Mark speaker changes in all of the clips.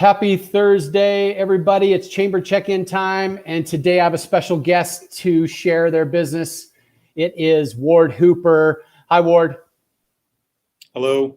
Speaker 1: Happy Thursday, everybody. It's chamber check-in time. And today I have a special guest to share their business. It is Ward Hooper. Hi, Ward.
Speaker 2: Hello.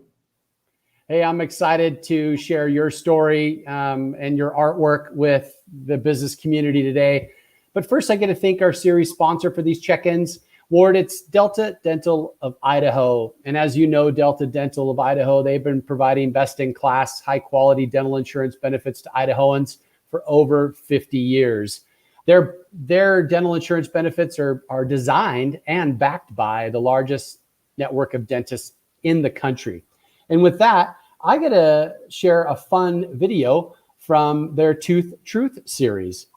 Speaker 1: Hey, I'm excited to share your story and your artwork with the business community today. But first, I get to thank our series sponsor for these check-ins. Ward, it's Delta Dental of Idaho. And as you know, Delta Dental of Idaho, they've been providing best-in-class, high-quality dental insurance benefits to Idahoans for over 50 years. Their dental insurance benefits are designed and backed by the largest network of dentists in the country. And with that, I get to share a fun video from their Tooth Truth series.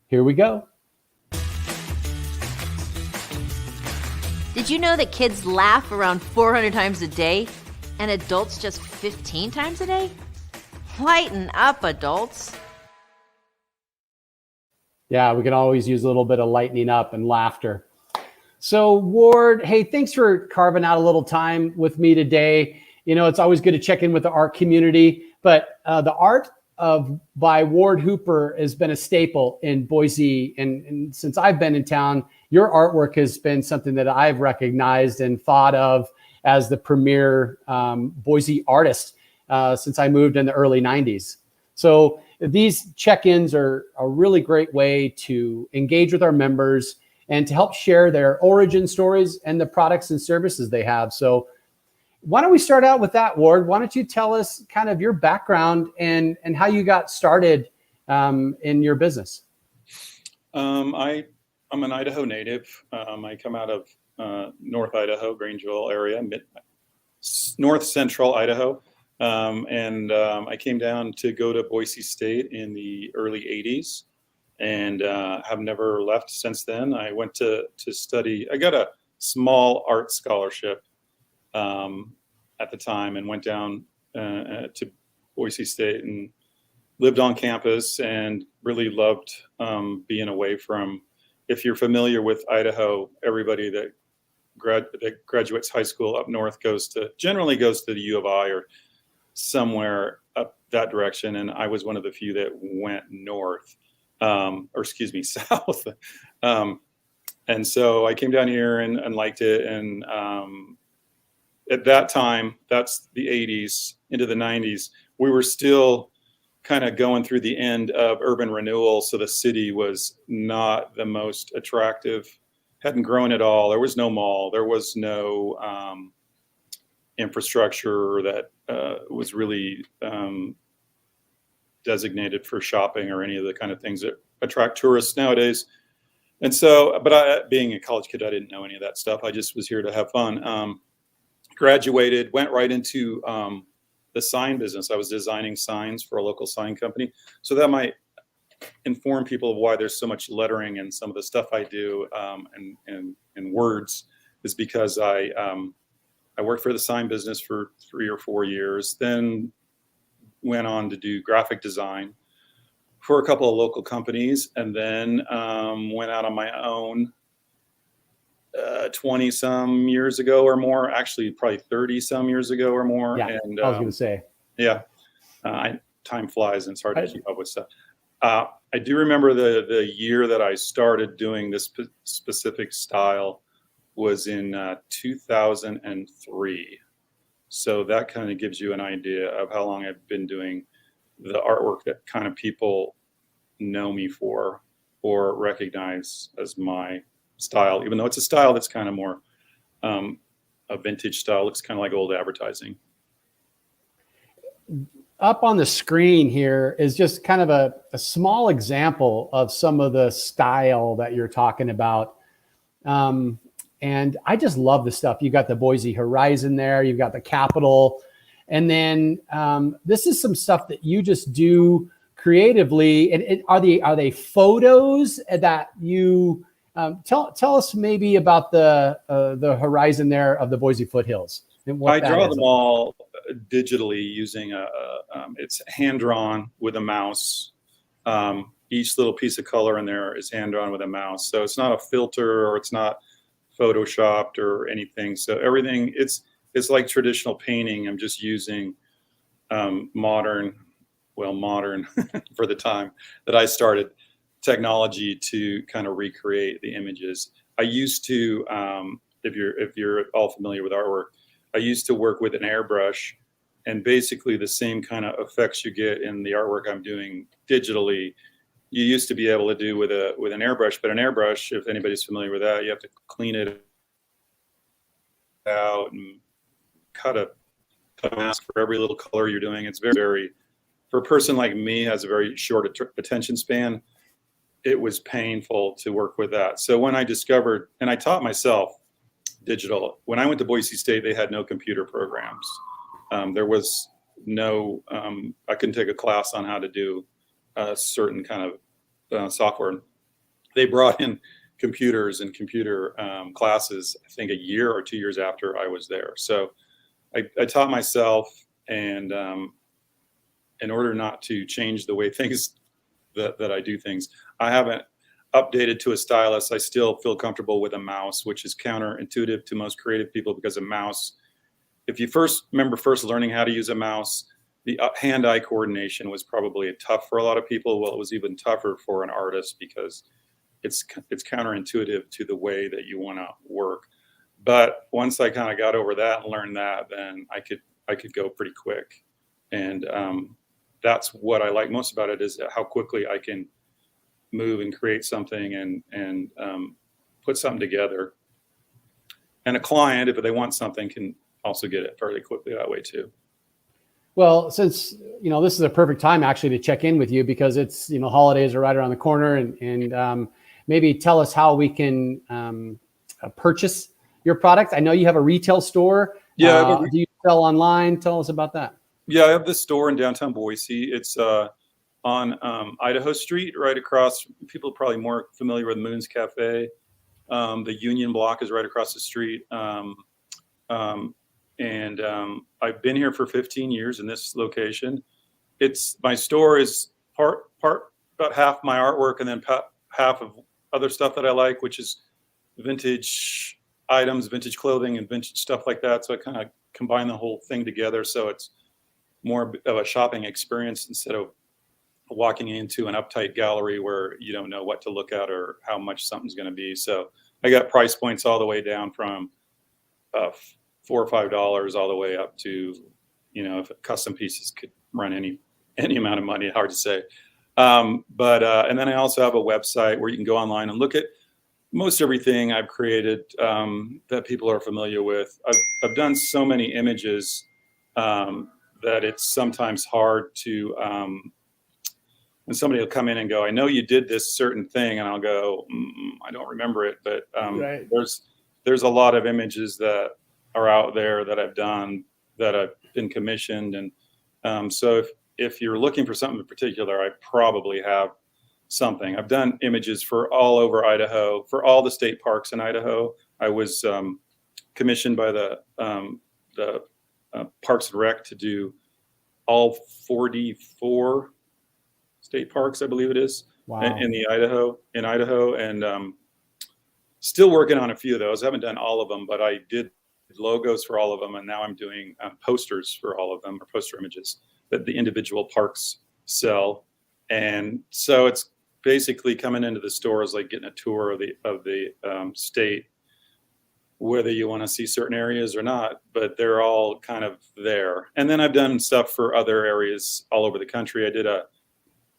Speaker 1: Here we go.
Speaker 3: Did you know that kids laugh around 400 times a day and adults just 15 times a day? Lighten up, adults.
Speaker 1: Yeah, we can always use a little bit of lightening up and laughter. So Ward, hey, thanks for carving out a little time with me today. You know, it's always good to check in with the art community, but the art by Ward Hooper has been a staple in Boise. And since I've been in town, your artwork has been something that I've recognized and thought of as the premier Boise artist since I moved in the early 90s. So these check-ins are a really great way to engage with our members and to help share their origin stories and the products and services they have. So why don't we start out with that, Ward? Why don't you tell us kind of your background and how you got started in your business?
Speaker 2: I'm an Idaho native. I come out of North Idaho, Grangeville area, north central Idaho. I came down to go to Boise State in the early 80s and have never left since then. I went to study. I got a small art scholarship at the time and went down to Boise State and lived on campus and really loved being away from. If you're familiar with Idaho, everybody that graduates high school up north generally goes to the U of I or somewhere up that direction. And I was one of the few that went north, south. And so I came down here and liked it. And at that time, that's the 80s into the 90s, we were still kind of going through the end of urban renewal. So the city was not the most attractive, hadn't grown at all. There was no mall. There was no infrastructure that was really designated for shopping or any of the kind of things that attract tourists nowadays. And so, but being a college kid, I didn't know any of that stuff. I just was here to have fun. Graduated, went right into the sign business. I was designing signs for a local sign company. So that might inform people of why there's so much lettering in some of the stuff I do and words is because I worked for the sign business for 3 or 4 years, then went on to do graphic design for a couple of local companies, and then went out on my own 20 some years ago or more, actually probably 30 some years ago or more.
Speaker 1: Yeah,
Speaker 2: and
Speaker 1: I was going to say.
Speaker 2: Yeah, time flies and it's hard to keep up with stuff. I do remember the year that I started doing this specific style was in 2003. So that kind of gives you an idea of how long I've been doing the artwork that kind of people know me for or recognize as my style, even though it's a style that's kind of more a vintage style. Looks kind of like old advertising.
Speaker 1: Up on the screen here is just kind of a small example of some of the style that you're talking about. And I just love the stuff. You got the Boise Horizon there. You've got the Capitol. And then this is some stuff that you just do creatively. And are they photos that you tell us maybe about the horizon there of the Boise foothills? And what
Speaker 2: I draw them all digitally using it's hand drawn with a mouse. Each little piece of color in there is hand drawn with a mouse. So it's not a filter or it's not photoshopped or anything. So everything, it's like traditional painting. I'm just using modern modern for the time that I started technology to kind of recreate the images. I used to, if you're all familiar with artwork, I used to work with an airbrush, and basically the same kind of effects you get in the artwork I'm doing digitally, you used to be able to do with an airbrush. But an airbrush, if anybody's familiar with that, you have to clean it out and cut a mask for every little color you're doing. It's very, very, for a person like me, has a very short attention span. It was painful to work with that. So when I discovered, and I taught myself digital, when I went to Boise State, they had no computer programs. There was no, I couldn't take a class on how to do a certain kind of software. They brought in computers and computer classes, I think a year or 2 years after I was there. So I taught myself, and in order not to change the way things that I do things, I haven't updated to a stylus. I still feel comfortable with a mouse, which is counterintuitive to most creative people, because a mouse, if you remember learning how to use a mouse, the hand-eye coordination was probably tough for a lot of people. Well, it was even tougher for an artist because it's counterintuitive to the way that you want to work. But once I kind of got over that and learned that, then I could go pretty quick. And that's what I like most about it, is how quickly I can move and create something and put something together. And a client, if they want something, can also get it fairly quickly that way too.
Speaker 1: Well, since, this is a perfect time actually to check in with you, because it's, holidays are right around the corner, and maybe tell us how we can purchase your product. I know you have a retail store.
Speaker 2: Yeah.
Speaker 1: Do you sell online? Tell us about that.
Speaker 2: Yeah, I have this store in downtown Boise. It's on Idaho Street, right across. People are probably more familiar with Moon's Cafe. The Union Block is right across the street. And I've been here for 15 years in this location. My store is part about half my artwork, and then half of other stuff that I like, which is vintage items, vintage clothing, and vintage stuff like that. So I kind of combine the whole thing together, so it's more of a shopping experience instead of walking into an uptight gallery where you don't know what to look at or how much something's going to be. So I got price points all the way down from $4 or $5 all the way up to, if custom pieces could run any amount of money, hard to say. And then I also have a website where you can go online and look at most everything I've created that people are familiar with. I've done so many images that it's sometimes hard to, when somebody will come in and go, I know you did this certain thing, and I'll go, I don't remember it, but
Speaker 1: Right.
Speaker 2: there's a lot of images that are out there that I've done, that I've been commissioned. And so if you're looking for something in particular, I probably have something. I've done images for all over Idaho, for all the state parks in Idaho. I was commissioned by the Parks and Rec to do all 44 state parks, I believe it is.
Speaker 1: Wow.
Speaker 2: in Idaho, and still working on a few of those. I haven't done all of them, but I did logos for all of them, and now I'm doing posters for all of them, or poster images that the individual parks sell. And so it's basically coming into the stores like getting a tour of the state, whether you want to see certain areas or not, but they're all kind of there. And then I've done stuff for other areas all over the country.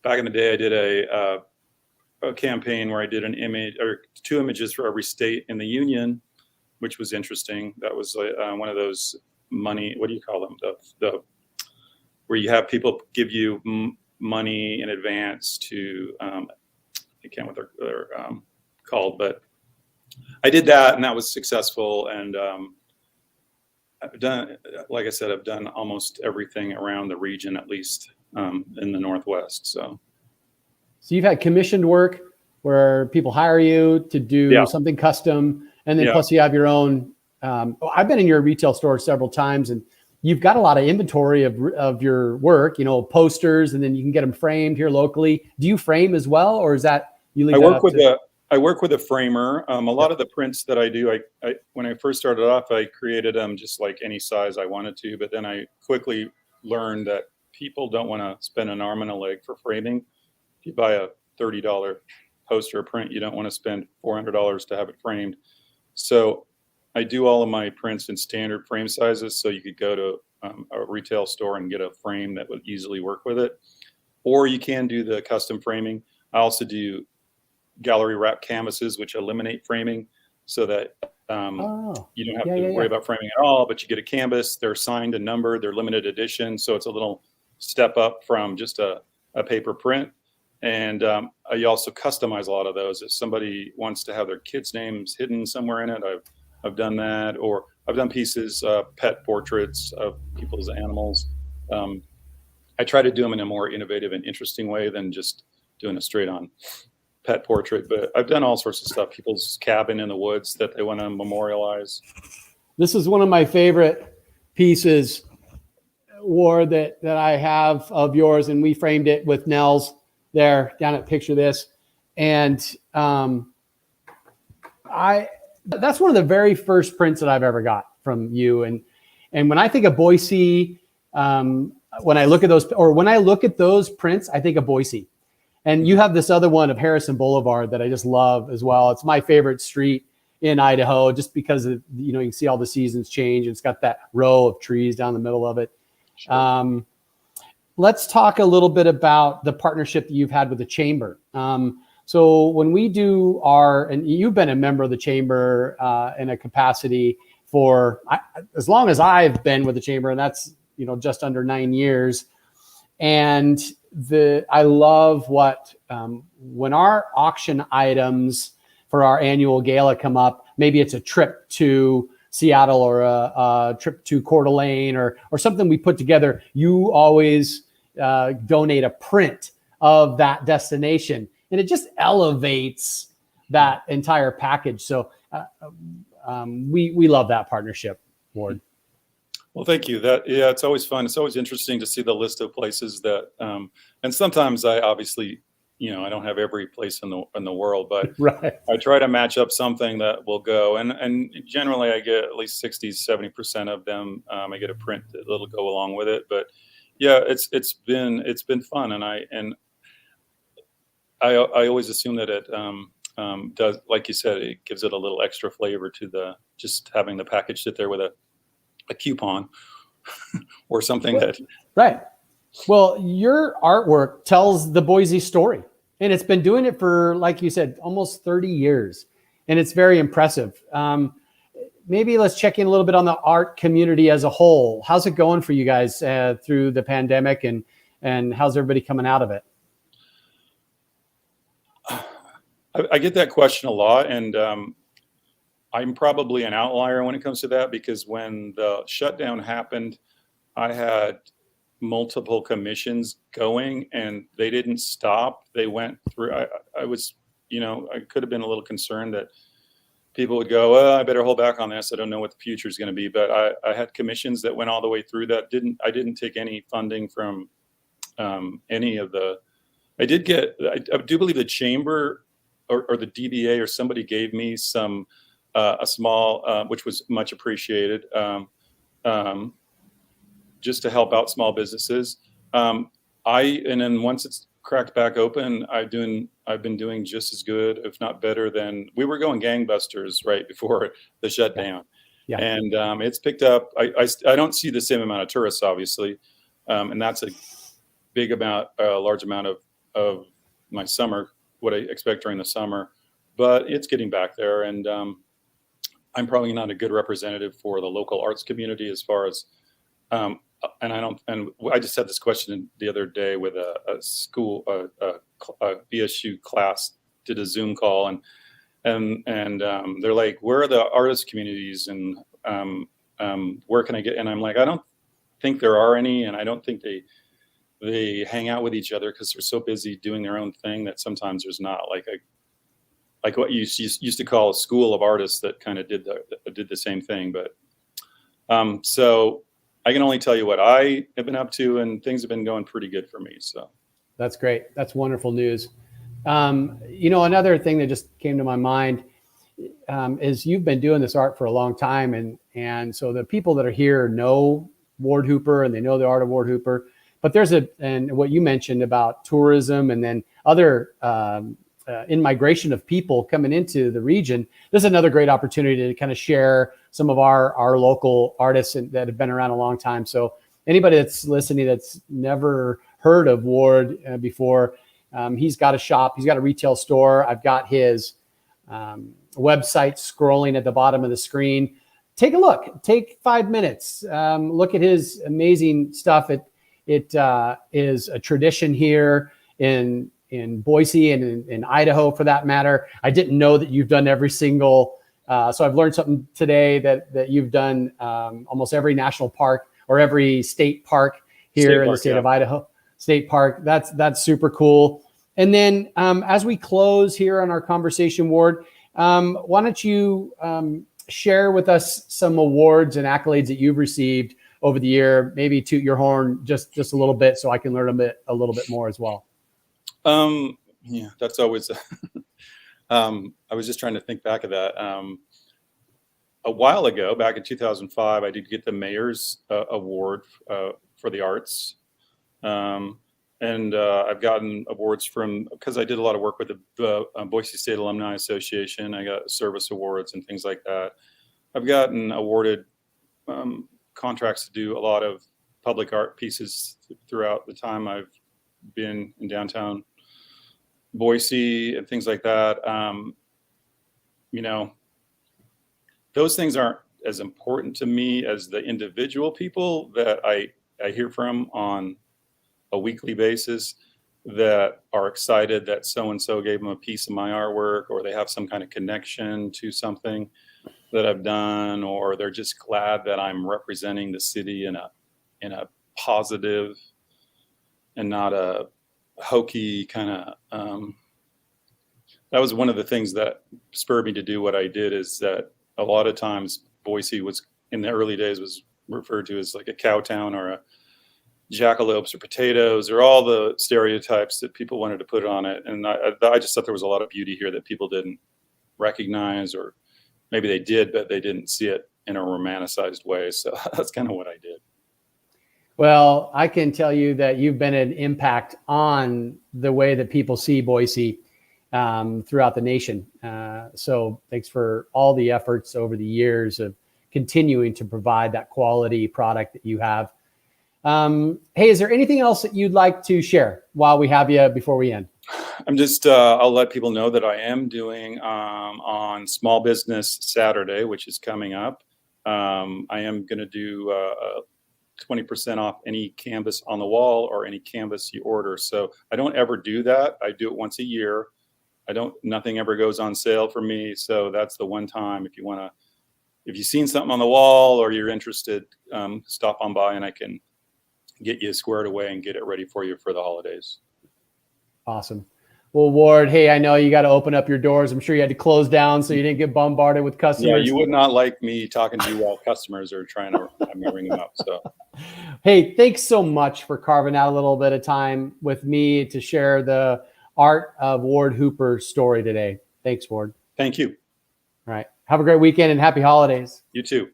Speaker 2: Back in the day, I did a campaign where I did an image or 2 images for every state in the union, which was interesting. That was one of those money, what do you call them? The where you have people give you money in advance to, I can't what they're called, but I did that, and that was successful. And I've done, like I said, I've done almost everything around the region, at least in the Northwest. So
Speaker 1: you've had commissioned work where people hire you to do something custom, and then plus you have your own. I've been in your retail store several times, and you've got a lot of inventory of your work, posters, and then you can get them framed here locally. Do you frame as well, or is that you leave?
Speaker 2: I work with a framer. A lot of the prints that I do, I when I first started off, I created them just like any size I wanted to, but then I quickly learned that people don't want to spend an arm and a leg for framing. If you buy a $30 poster or print, you don't want to spend $400 to have it framed. So I do all of my prints in standard frame sizes, so you could go to a retail store and get a frame that would easily work with it. Or you can do the custom framing. I also do gallery wrap canvases, which eliminate framing, so that you don't have to worry about framing at all, but you get a canvas, they're signed and numbered, they're limited edition. So it's a little step up from just a paper print. And I also customize a lot of those. If somebody wants to have their kids' names hidden somewhere in it, I've done that. Or I've done pieces, pet portraits of people's animals. I try to do them in a more innovative and interesting way than just doing a straight on pet portrait. But I've done all sorts of stuff, people's cabin in the woods that they want to memorialize.
Speaker 1: This is one of my favorite pieces, Ward, that I have of yours, and we framed it with Nels there down at Picture This. And that's one of the very first prints that I've ever got from you. And when I think of Boise, when I look at those prints, I think of Boise. And you have this other one of Harrison Boulevard that I just love as well. It's my favorite street in Idaho, just because of, you can see all the seasons change. It's got that row of trees down the middle of it. Sure. Let's talk a little bit about the partnership that you've had with the Chamber. So when we do and you've been a member of the Chamber in a capacity for as long as I've been with the Chamber, and that's, just under 9 years. And I love what, when our auction items for our annual gala come up, maybe it's a trip to Seattle or a trip to Coeur d'Alene or something we put together, you always donate a print of that destination, and it just elevates that entire package. So we love that partnership, Ward.
Speaker 2: Well, thank you. It's always fun. It's always interesting to see the list of places that, and sometimes I obviously, I don't have every place in the world, but
Speaker 1: right.
Speaker 2: I try to match up something that will go. And generally I get at least 60-70% of them. I get a print that'll go along with it. But yeah, it's been fun. And I always assume that it does, like you said, it gives it a little extra flavor to just having the package sit there with a coupon or something
Speaker 1: right. Well, your artwork tells the Boise story, and it's been doing it for, like you said, almost 30 years, and it's very impressive. Maybe let's check in a little bit on the art community as a whole. How's it going for you guys through the pandemic, and how's everybody coming out of it?
Speaker 2: I get that question a lot, and I'm probably an outlier when it comes to that, because when the shutdown happened, I had multiple commissions going and they didn't stop. They went through. I was, I could have been a little concerned that people would go, well, I better hold back on this. I don't know what the future is going to be. But I had commissions that went all the way through that. I didn't take any funding from any of the. I did get. I do believe the Chamber or the DBA or somebody gave me some. A small, which was much appreciated, just to help out small businesses. And then once it's cracked back open, I've been doing just as good, if not better than we were going gangbusters right before the shutdown. Yeah. And it's picked up. I don't see the same amount of tourists, obviously, and that's a large amount of my summer, what I expect during the summer. But it's getting back there, and I'm probably not a good representative for the local arts community as far as, and I just had this question the other day with a school, a BSU class did a Zoom call, and they're like, where are the artist communities, and where can I get? And I'm like, I don't think there are any, and I don't think they hang out with each other because they're so busy doing their own thing that sometimes there's not like what you used to call a school of artists that kind of did the same thing. But so I can only tell you what I have been up to, and things have been going pretty good for me. So
Speaker 1: that's great. That's wonderful news. Another thing that just came to my mind is you've been doing this art for a long time, and so the people that are here know Ward Hooper and they know the art of Ward Hooper. But and what you mentioned about tourism and then other in-migration of people coming into the region, this is another great opportunity to kind of share some of our local artists that have been around a long time. So anybody that's listening that's never heard of Ward before, he's got a shop, he's got a retail store. I've got his website scrolling at the bottom of the screen. Take a look, take 5 minutes, look at his amazing stuff. It is a tradition here in Boise and in Idaho, for that matter. I didn't know that you've done every single, so I've learned something today that you've done almost every national park or every state park here in the state of Idaho. State park, that's super cool. And then as we close here on our conversation, Ward, why don't you share with us some awards and accolades that you've received over the year, maybe toot your horn just a little bit so I can learn a little bit more as well.
Speaker 2: Yeah, that's always, I was just trying to think back of that. A while ago, back in 2005, I did get the Mayor's Award for the arts. And I've gotten awards because I did a lot of work with the Boise State Alumni Association. I got service awards and things like that. I've gotten awarded contracts to do a lot of public art pieces throughout the time I've been in downtown Boise and things like that. Those things aren't as important to me as the individual people that I hear from on a weekly basis that are excited that so-and-so gave them a piece of my artwork, or they have some kind of connection to something that I've done, or they're just glad that I'm representing the city in a positive and not a hokey kind of, that was one of the things that spurred me to do what I did, is that a lot of times Boise was, in the early days, was referred to as like a cow town or a jackalopes or potatoes, or all the stereotypes that people wanted to put on it. And I just thought there was a lot of beauty here that people didn't recognize, or maybe they did, but they didn't see it in a romanticized way. So that's kind of what I did.
Speaker 1: Well, I can tell you that you've been an impact on the way that people see Boise throughout the nation. So thanks for all the efforts over the years of continuing to provide that quality product that you have. Hey, is there anything else that you'd like to share while we have you before we end?
Speaker 2: I'm just, I'll let people know that I am doing on Small Business Saturday, which is coming up. I am going to do 20% off any canvas on the wall or any canvas you order. So I don't ever do that. I do it once a year. Nothing ever goes on sale for me. So that's the one time, if you've seen something on the wall or you're interested, stop on by and I can get you squared away and get it ready for you for the holidays.
Speaker 1: Awesome. Well, Ward, hey, I know you got to open up your doors. I'm sure you had to close down so you didn't get bombarded with customers.
Speaker 2: Yeah, you would not like me talking to you while customers are trying to have me ring them up. So,
Speaker 1: hey, thanks so much for carving out a little bit of time with me to share the art of Ward Hooper's story today. Thanks, Ward.
Speaker 2: Thank you.
Speaker 1: All right. Have a great weekend and happy holidays.
Speaker 2: You too.